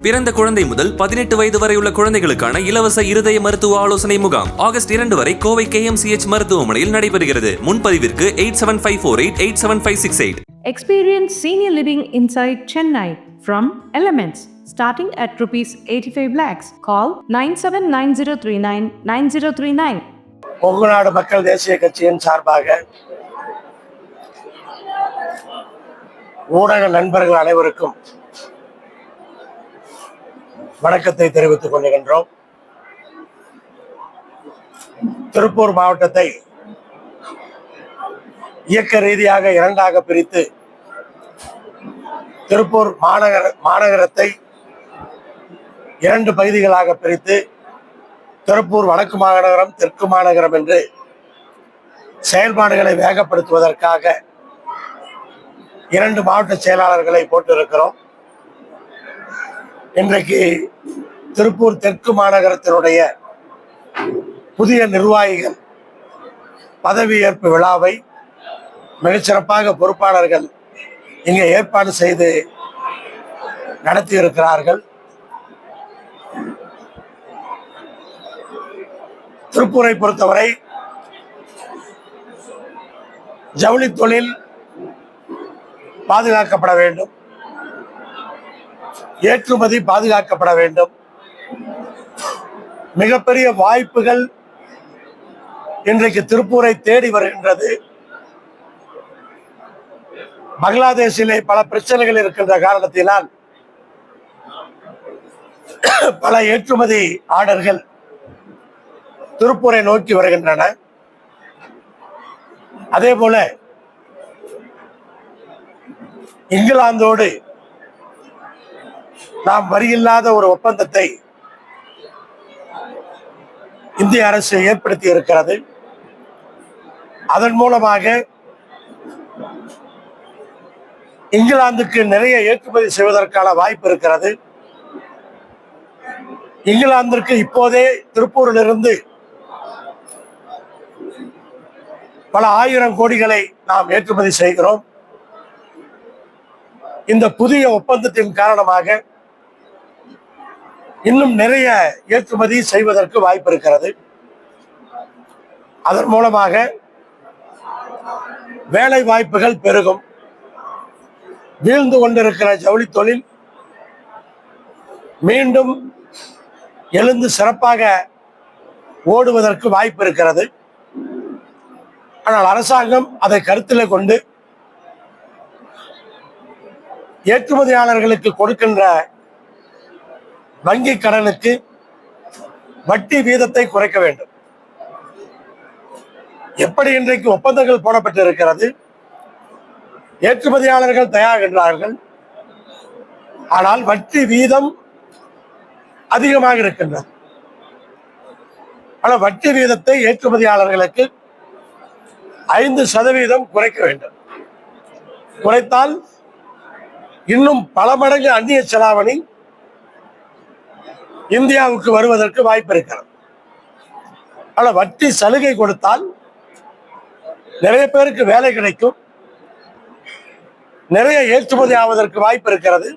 பிறந்த குழந்தை முதல் 18 வயது வரை உள்ள குழந்தைகளுக்கான இலவச இருதய மருத்துவ ஆலோசனை முகாம் ஆகஸ்ட் 2 வரை கோவை KMCH மருத்துவமனையில் நடைபெறுகிறது. முன்பதிவிற்கு 8754887568. Experience senior living inside Chennai from Elements starting at rupees 85 lakhs. Call 9790399039. Kongunadu மக்கள் தேசிய கட்சியின் சார்பாக ஊடக நண்பர்கள் அனைவருக்கும் வணக்கத்தை தெரிவித்துக் கொள்கின்றோம். திருப்பூர் மாவட்டத்தை இயக்க ரீதியாக இரண்டாக பிரித்து திருப்பூர் மாநகரத்தை 2 பகுதிகளாக பிரித்து திருப்பூர் வடக்கு மாநகரம், தெற்கு மாநகரம் என்று செயல்பாடுகளை வேகப்படுத்துவதற்காக 2 மாவட்ட செயலாளர்களை போட்டிருக்கிறோம். இன்றைக்கு திருப்பூர் தெற்கு மாநகரத்தினுடைய புதிய நிர்வாகிகள் பதவியேற்பு விழாவை மிகச்சிறப்பாக பொறுப்பாளர்கள் இங்கே ஏற்பாடு செய்து நடத்தியிருக்கிறார்கள். திருப்பூரை பொறுத்தவரை ஜவுளி தொழில் பாதுகாக்கப்பட வேண்டும், ஏற்றுமதி பாதுகாக்கப்பட வேண்டும். மிகப்பெரிய வாய்ப்புகள் இன்றைக்கு திருப்பூரை தேடி வருகின்றது. பங்களாதேஷிலே பல பிரச்சனைகள் இருக்கின்ற காரணத்தினால் பல ஏற்றுமதி ஆர்டர்கள் திருப்பூரை நோக்கி வருகின்றன. அதே போல இங்கிலாந்தோடு நாம் வரியில்லாத ஒரு ஒப்பந்தத்தை இந்திய அரசு ஏற்படுத்தி இருக்கிறது. அதன் மூலமாக இங்கிலாந்துக்கு நிறைய ஏற்றுமதி செய்வதற்கான வாய்ப்பு இருக்கிறது. இங்கிலாந்திற்கு இப்போதே திருப்பூரிலிருந்து பல 1000 கோடிகளை நாம் ஏற்றுமதி செய்கிறோம். இந்த புதிய ஒப்பந்தத்தின் காரணமாக இன்னும் நிறைய ஏற்றுமதி செய்வதற்கு வாய்ப்பு இருக்கிறது. அதன் மூலமாக வேலை வாய்ப்புகள் பெருகும். வீழ்ந்து கொண்டிருக்கிற ஜவுளி தொழில் மீண்டும் எழுந்து சிறப்பாக ஓடுவதற்கு வாய்ப்பு இருக்கிறது. ஆனால் அரசாங்கம் அதை கருத்தில் கொண்டு ஏற்றுமதியாளர்களுக்கு கொடுக்கின்ற வங்கி கடனுக்கு வட்டி வீதத்தை குறைக்க வேண்டும். எப்படி இன்றைக்கு ஒப்பந்தங்கள் போடப்பட்டிருக்கிறது, ஏற்றுமதியாளர்கள் தயாராகின்றார்கள், ஆனால் வட்டி வீதம் அதிகமாக இருக்கின்றது. ஆனால் வட்டி வீதத்தை ஏற்றுமதியாளர்களுக்கு 5% குறைக்க வேண்டும். குறைத்தால் இன்னும் பல மடங்கு அந்நிய செலாவணி இந்தியாவுக்கு வருவதற்கு வாய்ப்பு இருக்கிறது. ஆனால் வட்டி சலுகை கொடுத்தால் நிறைய பேருக்கு வேலை கிடைக்கும், நிறைய ஏற்றுமதி ஆவதற்கு வாய்ப்பு இருக்கிறது.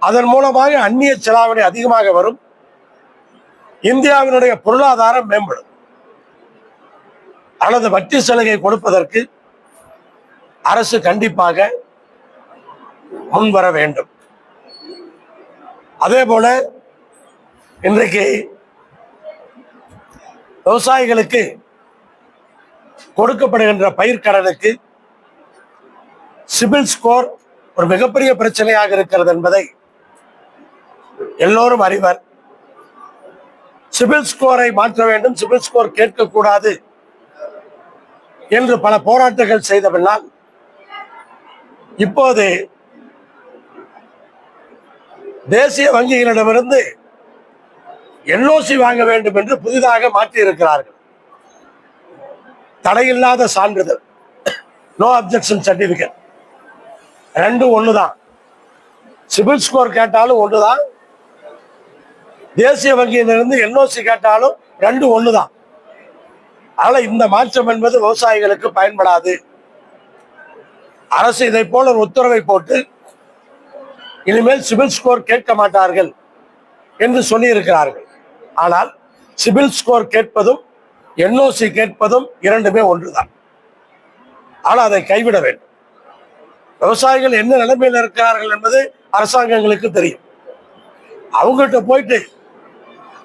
அதன் மூலமாக அந்நிய செலாவணி அதிகமாக வரும், இந்தியாவினுடைய பொருளாதாரம் மேம்படும். அல்லது வட்டி சலுகை கொடுப்பதற்கு அரசு கண்டிப்பாக முன்வர வேண்டும். அதே போல இன்றைக்கு விவசாயிகளுக்கு கொடுக்கப்படுகின்ற பயிர்க்கடனுக்கு சிபில் ஸ்கோர் ஒரு மிகப்பெரிய பிரச்சனையாக இருக்கிறது என்பதை எல்லோரும் அறிவர். சிபில் ஸ்கோரை மாற்ற வேண்டும், சிபில் ஸ்கோர் கேட்கக்கூடாது என்று பல போராட்டங்கள் செய்த பின்னால் இப்போது தேசிய வங்கிகளிடமிருந்து NOC வாங்க வேண்டும் என்று புதிதாக மாற்றி இருக்கிறார்கள். தடையில்லாத சான்றிதழ், நோ அப்ஜெக்ஷன் சர்டிபிகேட், ரெண்டும் ஒண்ணுதான். சிபில் ஸ்கோர் கேட்டாலும் ஒண்ணுதான், தேசிய வங்கியிலிருந்து NOC கேட்டாலும் ரெண்டும் ஒண்ணுதான். அதனால இந்த மாற்றம் என்பது விவசாயிகளுக்கு பயன்படாது. அரசு இதை போல ஒரு உத்தரவை போட்டு இனிமேல் சிபில் ஸ்கோர் கேட்க மாட்டார்கள் என்று சொல்லி இருக்கிறார்கள். ஆனால் சிபில் ஸ்கோர் கேட்பதும் என்ஓசி கேட்பதும் இரண்டுமே ஒன்றுதான். ஆனால் அதை கைவிட வேண்டும். விவசாயிகள் என்ன நிலைமையில் இருக்கிறார்கள் என்பது அரசாங்கங்களுக்கு தெரியும். அவங்ககிட்ட போயிட்டு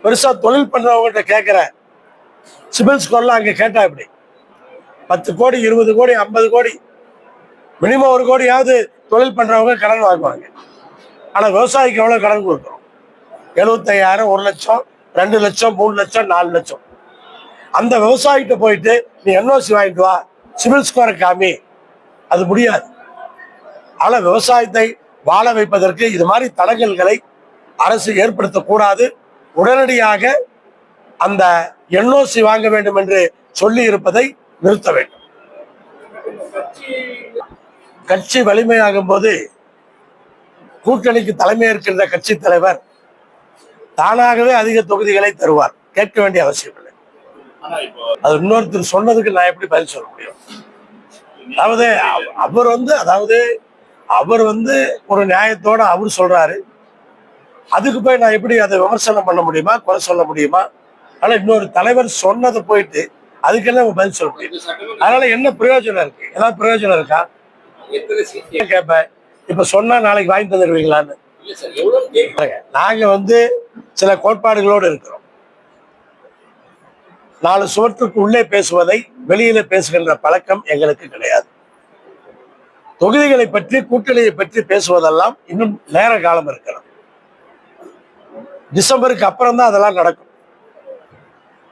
பெருசா தொழில் பண்றவங்ககிட்ட கேட்கிற சிபில் ஸ்கோர்லாம் அங்க கேட்டா எப்படி? 10 கோடி 20 கோடி 50 கோடி மினிமம் 1 கோடியாவது தொழில் பண்றவங்க கடன் வாங்குவாங்க. ஆனா விவசாயிக்கு எவ்வளவு கடன் கொடுக்குறோம்? 75,000, 1 லட்சம், 2 லட்சம், 3 லட்சம், 4 லட்சம். அந்த விவசாயிகிட்ட போயிட்டு நீ என்ஓசி வாங்கிட்டு வா, சிபில் ஸ்கோரை காமி, அது முடியாது. ஆனா விவசாயத்தை வாழ வைப்பதற்கு இது மாதிரி தடங்கல்களை அரசு ஏற்படுத்தக்கூடாது. உடனடியாக அந்த என்ஓசி வாங்க வேண்டும் என்று சொல்லி இருப்பதை நிறுத்த வேண்டும். கட்சி வலிமையாகும் போது கூட்டணிக்கு தலைமையேற்கின்ற கட்சி தலைவர் தானாகவே அதிக தொகுதிகளை தருவார். கேட்க வேண்டிய அவசியம் இல்லை. அது இன்னொருத்தர் சொன்னதுக்கு நான் எப்படி பதில் சொல்ல முடியும்? அவர் வந்து ஒரு நியாயத்தோட அவர் சொல்றாரு. அதுக்கு போய் நான் எப்படி அதை விமர்சனம் பண்ண முடியுமா, குறை சொல்ல முடியுமா? ஆனா இன்னொரு தலைவர் சொன்னதை போயிட்டு அதுக்கெல்லாம் நம்ம பதில் சொல்ல முடியும். அதனால என்ன பிரயோஜனம் இருக்கு? ஏதாவது பிரயோஜனம் இருக்கா? கேட்பேன், இப்ப சொன்னா நாளைக்கு வாங்கி தந்துடுவீங்களான்னு. நாங்க வந்து சில கோட்பாடுகளோடு இருக்கிறோம். 4 சுவற்றுக்கு உள்ளே பேசுவதை வெளியில பேசுகின்ற பழக்கம் எங்களுக்கு கிடையாது. தொகுதிகளை பற்றி, கூட்டணியை பற்றி பேசுவதெல்லாம் இன்னும் நேர காலம் இருக்கிறது. டிசம்பருக்கு அப்புறம் தான் அதெல்லாம் நடக்கும்.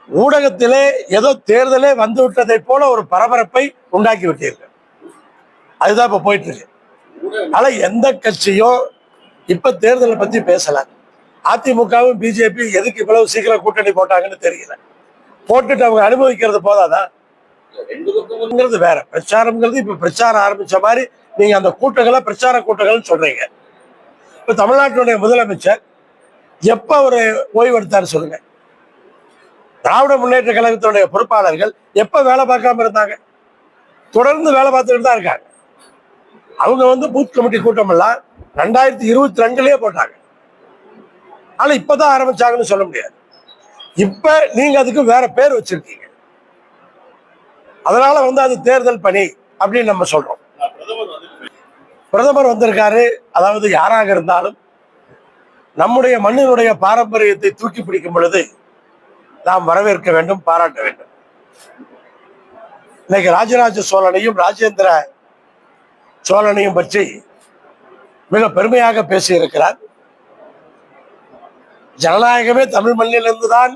ஊடகத்திலே ஏதோ தேர்தலே வந்து விட்டதை போல ஒரு பரபரப்பை உண்டாக்கி விட்டீர்கள். அதுதான் இப்ப போயிட்டு இருக்கு. ஆனா எந்த கட்சியும் இப்ப தேர்தலை பத்தி பேசல. அதிமுகவும் பிஜேபி எதுக்கு இவ்வளவு சீக்கிரம் கூட்டணி போட்டாங்கன்னு தெரியல. போட்டுட்டு அவங்க அனுபவிக்கிறது போதாதான்? வேற பிரச்சாரம்ங்கிறது இப்ப பிரச்சாரம் ஆரம்பிச்ச மாதிரி நீங்க அந்த கூட்டங்களை பிரச்சார கூட்டங்கள் சொல்றீங்க. இப்ப தமிழ்நாட்டினுடைய முதலமைச்சர் எப்ப ஒரு ஓய்வு எடுத்தாரு சொல்லுங்க? திராவிட முன்னேற்ற கழகத்தினுடைய பொறுப்பாளர்கள் எப்ப வேலை பார்க்காம இருந்தாங்க? தொடர்ந்து வேலை பார்த்துட்டு தான் இருக்காங்க. அவங்க வந்து பூத் கமிட்டி கூட்டம் எல்லாம் 2022லயே போட்டாங்க. ஆனா இப்பதான் ஆரம்பிச்சாங்கன்னு சொல்ல முடியாது. இப்ப நீங்க அதுக்கு வேற பேர் வச்சிருக்கீங்க. அதனால வந்து அது தேர்தல் பணி அப்படின்னு நம்ம சொல்றோம். பிரதமர் வந்திருக்காரு. அதாவது யாராக இருந்தாலும் நம்முடைய மண்ணினுடைய பாரம்பரியத்தை தூக்கி பிடிக்கும் பொழுது நாம் வரவேற்க வேண்டும், பாராட்ட வேண்டும். இன்னைக்கு ராஜராஜ சோழனையும் ராஜேந்திர சோழனையும் பற்றி மிக பெருமையாக பேசி இருக்கிறார். ஜனநாயகமே தமிழ் மண்ணிலிருந்து தான்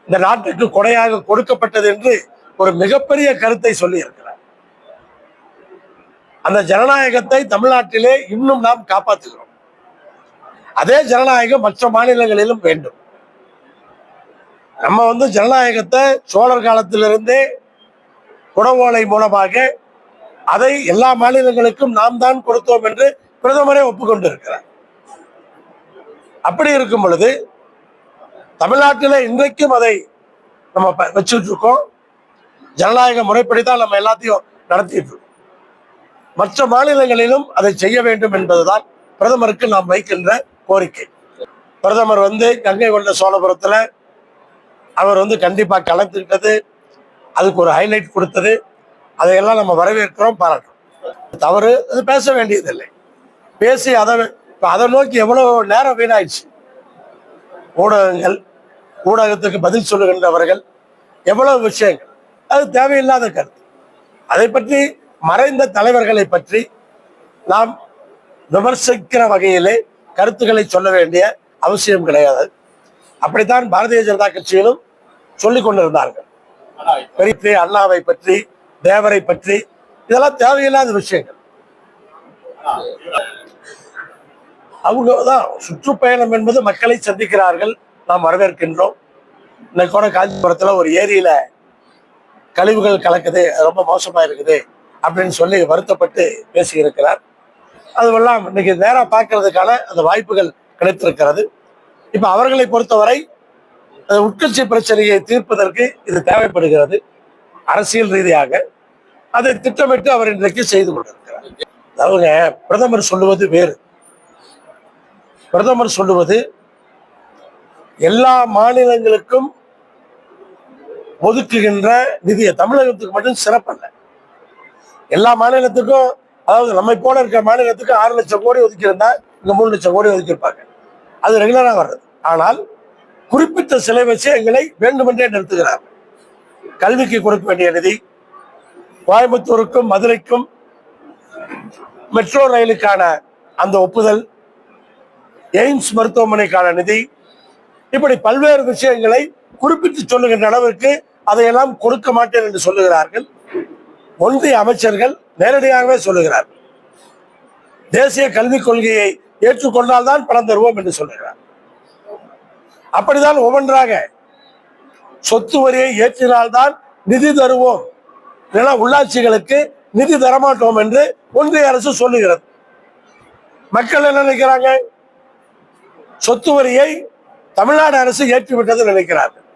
இந்த நாட்டுக்கு கொடையாக கொடுக்கப்பட்டது என்று ஒரு மிகப்பெரிய கருத்தை சொல்லி இருக்கிறார். அந்த ஜனநாயகத்தை தமிழ்நாட்டிலே இன்னும் நாம் காப்பாற்றுகிறோம். அதே ஜனநாயகம் மற்ற மாநிலங்களிலும் வேண்டும். நம்ம வந்து ஜனநாயகத்தை சோழர் காலத்திலிருந்தே குடவோலை மூலமாக அதை எல்லா மாநிலங்களுக்கும் நாம் தான் கொடுத்தோம் என்று பிரதமரே ஒப்புக்கொண்டு இருக்கிறார். அப்படி இருக்கும் பொழுது தமிழ்நாட்டில் இன்றைக்கும் அதை நம்ம வச்சுட்டு இருக்கோம். ஜனநாயக முறைப்படிதான் நம்ம எல்லாத்தையும் நடத்திட்டு இருக்கோம். மற்ற மாநிலங்களிலும் அதை செய்ய வேண்டும் என்பதுதான் பிரதமருக்கு நாம் வைக்கின்ற கோரிக்கை. பிரதமர் வந்து கங்கை கொண்ட சோழபுரத்துல அவர் வந்து கண்டிப்பா கலந்துக்கிட்டது, அதுக்கு ஒரு ஹைலைட் கொடுத்தது, அதையெல்லாம் நம்ம வரவேற்கிறோம், பாராட்டுறோம். தவறு அது பேச வேண்டியதில்லை. பேசி அதை நோக்கி எவ்வளவு நேரம் வீணாயிடுச்சு. ஊடகங்கள், ஊடகத்துக்கு பதில் சொல்லுகின்றவர்கள், எவ்வளவு விஷயங்கள், அது தேவையில்லாத கருத்து. அதை பற்றி மறைந்த தலைவர்களை பற்றி நாம் விமர்சிக்கிற வகையிலே கருத்துக்களை சொல்ல வேண்டிய அவசியம் கிடையாது. அப்படித்தான் பாரதிய ஜனதா கட்சியிலும் சொல்லிக் கொண்டிருந்தார்கள். பெரிய அண்ணாவை பற்றி, தேவரை பற்றி, இதெல்லாம் தேவையில்லாத விஷயங்கள். அவங்கதான் சுற்றுப்பயணம் என்பது மக்களை சந்திக்கிறார்கள், நாம் வரவேற்கின்றோம். இன்னைக்கு கூட காஞ்சிபுரத்துல ஒரு ஏரியில கழிவுகள் கலக்குது, ரொம்ப மோசமா இருக்குது அப்படின்னு சொல்லி வருத்தப்பட்டு பேசி இருக்கிறார். அதுவெல்லாம் இன்னைக்கு நேரா பார்க்கறதுக்கான அந்த வாய்ப்புகள் கிடைத்திருக்கிறது. இப்ப அவர்களை பொறுத்தவரை உட்கட்சி பிரச்சனையை தீர்ப்பதற்கு இது தேவைப்படுகிறது. அரசியல் ரீதியாக அதை திட்டமிட்டு அவர் இன்றைக்கு செய்து கொண்டிருக்கிறார். அவங்க பிரதமர் சொல்லுவது வேறு. பிரதமர் சொல்லுவது எல்லா மாநிலங்களுக்கும் ஒதுக்குகின்ற நிதியை தமிழகத்துக்கு மட்டும் சிறப்பல்ல, எல்லா மாநிலத்துக்கும், அதாவது நம்மை போல இருக்கிற மாநிலத்துக்கு 6 லட்சம் கோடி ஒதுக்கியிருந்தா இங்க 3 லட்சம் கோடி ஒதுக்கியிருப்பாங்க. அது ரெகுலரா வர்றது. ஆனால் குறிப்பிட்ட சில விஷயங்களை வேண்டுமென்றே நிறுத்துகிறார். கல்விக்கு கொடுக்க வேண்டிய நிதி, கோயம்புத்தூருக்கும் மதுரைக்கும் மெட்ரோ ரயிலுக்கான அந்த ஒப்புதல், எய்ம்ஸ் மருத்துவமனைக்கான நிதி, இப்படி பல்வேறு விஷயங்களை குறிப்பிட்டு சொல்லுகின்ற அளவிற்கு அதையெல்லாம் கொடுக்க மாட்டேன் என்று சொல்லுகிறார்கள். ஒன்றிய அமைச்சர்கள் நேரடியாகவே சொல்லுகிறார்கள், தேசிய கல்விக் கொள்கையை ஏற்றுக்கொண்டால்தான் பணம் தருவோம் என்று சொல்லுகிறார். அப்படிதான் ஒவ்வொன்றாக சொத்து வரியை ஏற்றினால்தான் நிதி தருவோம், இல்லைன்னா உள்ளாட்சிகளுக்கு நிதி தரமாட்டோம் என்று ஒன்றிய அரசு சொல்லுகிறது. மக்கள் என்ன நினைக்கிறாங்க? சொத்து வரியை தமிழ்நாடு அரசு ஏற்றிவிட்டது நினைக்கிறார்கள்.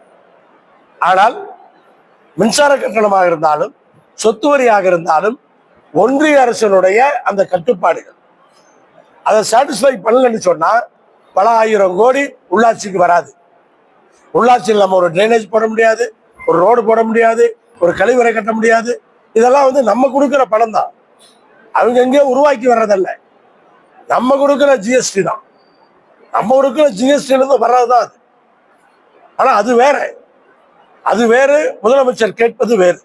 ஆனால் மின்சார கட்டணமாக இருந்தாலும் சொத்து வரியாக இருந்தாலும் ஒன்றிய அரசினுடைய அந்த கட்டுப்பாடுகள் அதை சாட்டிஸ்ஃபை பண்ணலன்னு சொன்னா பல ஆயிரம் கோடி உள்ளாட்சிக்கு வராது. உள்ளாட்சியில் நம்ம ஒரு ட்ரைனேஜ் போட முடியாது, ஒரு ரோடு போட முடியாது, ஒரு கழிவறை கட்ட முடியாது. இதெல்லாம் நம்ம கொடுக்கிற பணம் தான், அவங்க எங்கேயோ உருவாக்கி வர்றதல்ல. நம்ம கொடுக்கிற ஜிஎஸ்டி தான், நம்ம கொடுக்கிற ஜிஎஸ்டில இருந்து வர்றதுதான் அது. ஆனா அது வேற, அது வேறு, முதலமைச்சர் கேட்பது வேறு.